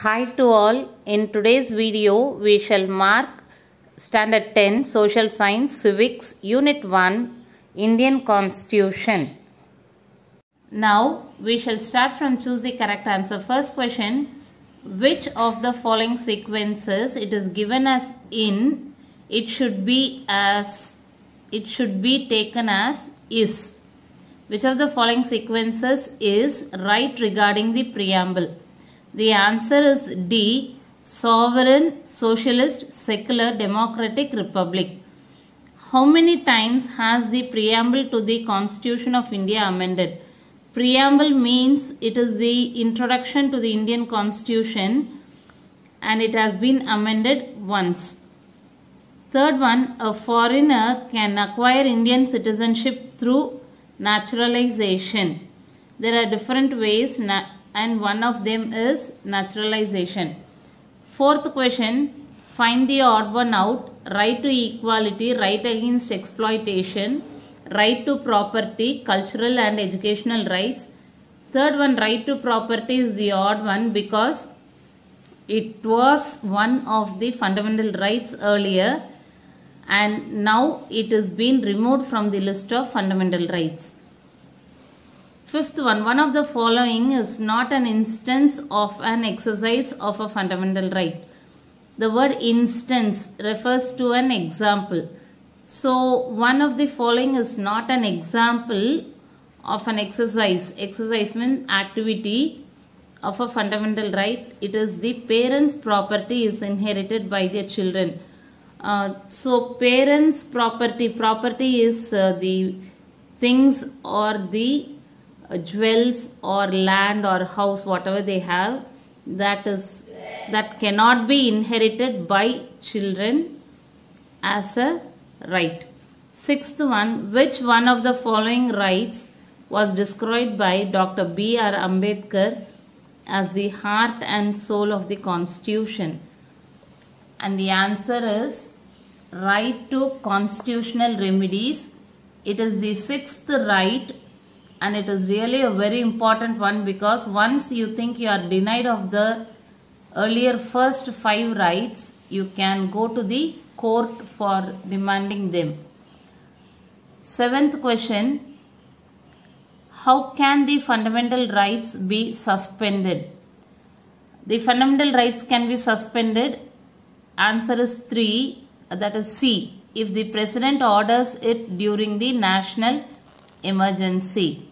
Hi to all. In today's video, we shall mark Standard 10 Social Science Civics Unit 1 Indian Constitution. Now, we shall start from choose the correct answer. First question, which of the following sequences it is given as in, it should be taken as is. Which of the following sequences is right regarding the preamble? The answer is D. Sovereign, Socialist, Secular, Democratic Republic. How many times has the preamble to the Constitution of India amended? Preamble means it is the introduction to the Indian Constitution and it has been amended once. Third one, a foreigner can acquire Indian citizenship through naturalization. There are different ways and one of them is naturalization. Fourth question, find the odd one out. Right to equality, right against exploitation, right to property, cultural and educational rights. Third one, right to property, is the odd one because it was one of the fundamental rights earlier and now it is being removed from the list of fundamental rights. Fifth one, one of the following is not an instance of an exercise of a fundamental right. The word instance refers to an example. So, one of the following is not an example of an exercise. Exercise means activity of a fundamental right. It is the parents' property is inherited by their children. So, parents' property is the things or the jewels or land or house, whatever they have, that cannot be inherited by children as a right. Sixth one, which one of the following rights was described by Dr. B.R. Ambedkar as the heart and soul of the Constitution? And the answer is right to constitutional remedies. It is the sixth right and it is really a very important one because once you think you are denied of the earlier first 5 rights, you can go to the court for demanding them. Seventh question, how can the fundamental rights be suspended? The fundamental rights can be suspended. Answer is 3, that is C, if the president orders it during the national emergency.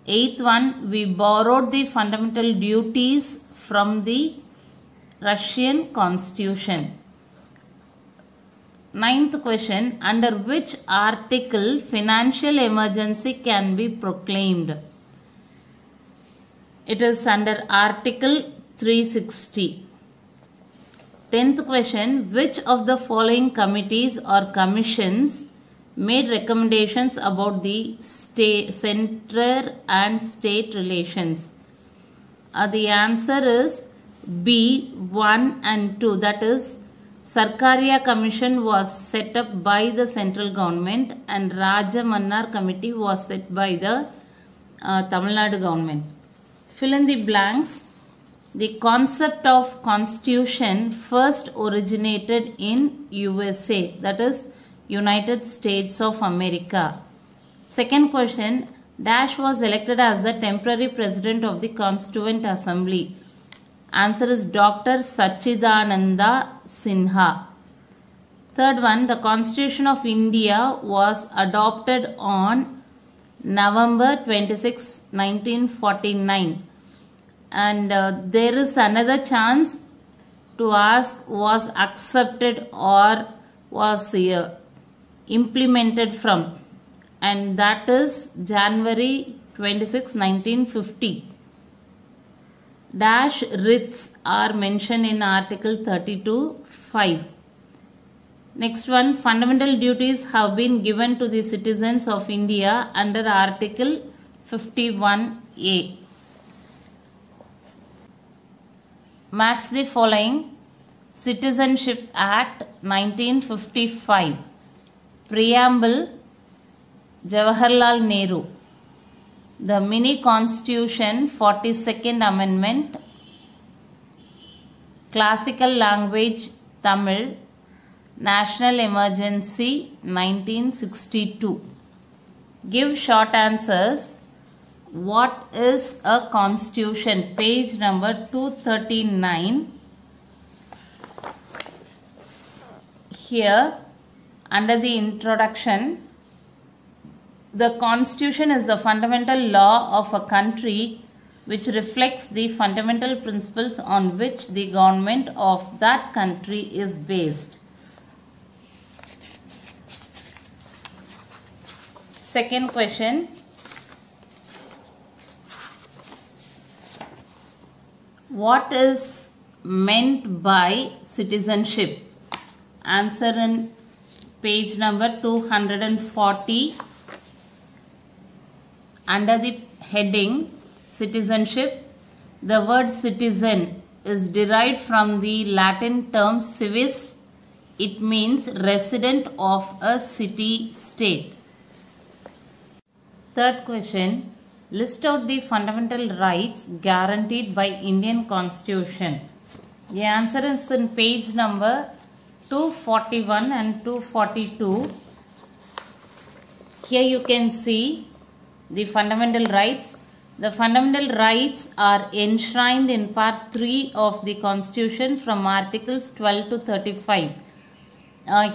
Eighth one, we borrowed the fundamental duties from the Russian Constitution. Ninth question, under which article financial emergency can be proclaimed? It is under Article 360. 10th question, which of the following committees or commissions made recommendations about the center and state relations? The answer is B, 1 and 2. That is, Sarkaria Commission was set up by the central government and Rajamannar Committee was set by the Tamil Nadu government. Fill in the blanks. The concept of constitution first originated in USA, that is United States of America. Second question, Dash was elected as the temporary president of the Constituent Assembly. Answer is Dr. Sachidananda Sinha. Third one, the Constitution of India was adopted on November 26, 1949. And there is another chance to ask was accepted or was implemented from, and that is January 26, 1950. Dash writs are mentioned in Article 32(5). Next one, fundamental duties have been given to the citizens of India under Article 51A. Match the following. Citizenship Act 1955. Preamble Jawaharlal Nehru. The Mini Constitution 42nd Amendment Classical language Tamil. National emergency 1962. Give short answers. What is a constitution? Page number 239. Here, under the introduction, the constitution is the fundamental law of a country which reflects the fundamental principles on which the government of that country is based. Second question. What is meant by citizenship? Answer in page number 240. Under the heading citizenship, the word citizen is derived from the Latin term civis. It means resident of a city-state. Third question. List out the fundamental rights guaranteed by Indian Constitution. The answer is in page number 241 and 242. Here you can see the fundamental rights. The fundamental rights are enshrined in part 3 of the Constitution from articles 12 to 35.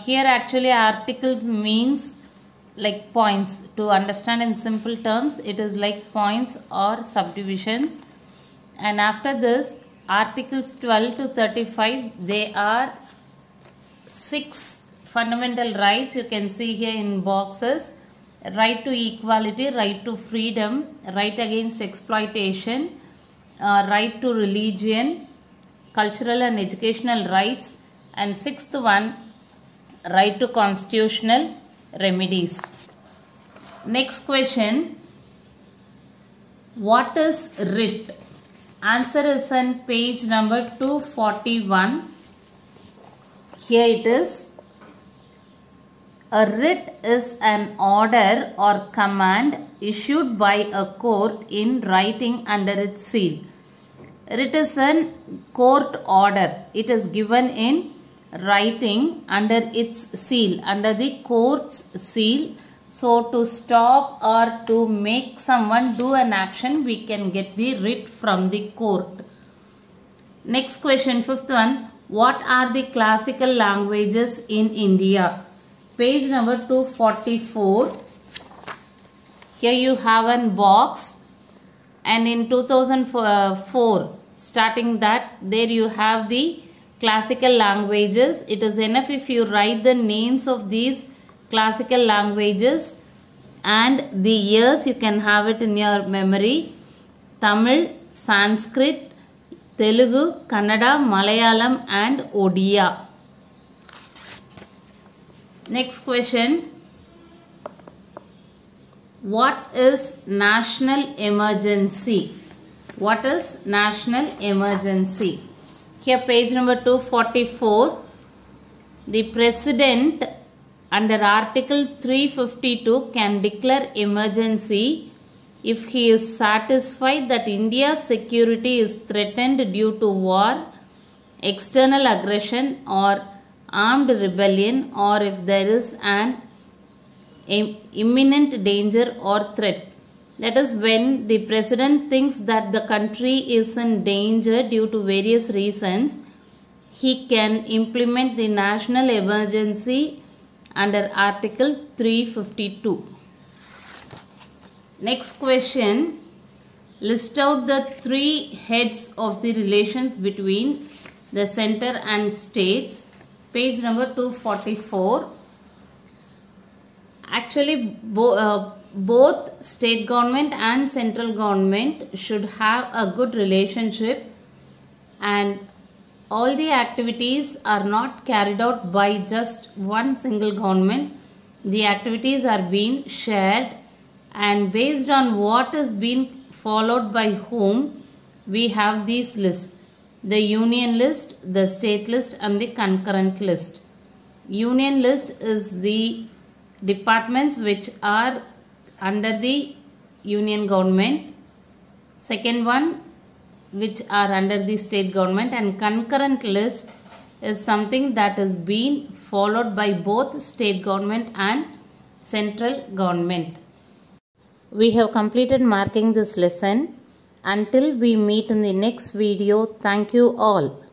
Here actually articles means like points. To understand in simple terms, it is like points or subdivisions. And after this, articles 12 to 35, they are 6 fundamental rights. You can see here in boxes. Right to equality, right to freedom, right against exploitation, right to religion, cultural and educational rights, and 6th one, right to constitutional remedies. Next question. What is writ? Answer is on page number 241. Here it is. A writ is an order or command issued by a court in writing under its seal. Writ is a court order. It is given in writing under its seal, under the court's seal. So to stop or to make someone do an action, we can get the writ from the court. Next question, 5th one. What are the classical languages in India? Page number 244. Here you have a box, and in 2004, starting that, there you have the classical languages. It is enough if you write the names of these classical languages and the years. You can have it in your memory. Tamil, Sanskrit, Telugu, Kannada, Malayalam and Odia. Next question. What is national emergency? What is national emergency? Here page number 244. The President under Article 352 can declare emergency if he is satisfied that India's security is threatened due to war, external aggression or armed rebellion, or if there is an imminent danger or threat. That is when the President thinks that the country is in danger due to various reasons, he can implement the national emergency under Article 352. Next question. List out the 3 heads of the relations between the center and states. Page number 244. Actually, both state government and central government should have a good relationship, and all the activities are not carried out by just one single government. The activities are being shared, and based on what is being followed by whom, we have these lists. The union list, the state list and the concurrent list. Union list is the departments which are under the union government. Second one, which are under the state government, and concurrent list is something that is being followed by both state government and central government. We have completed marking this lesson. Until we meet in the next video, thank you all.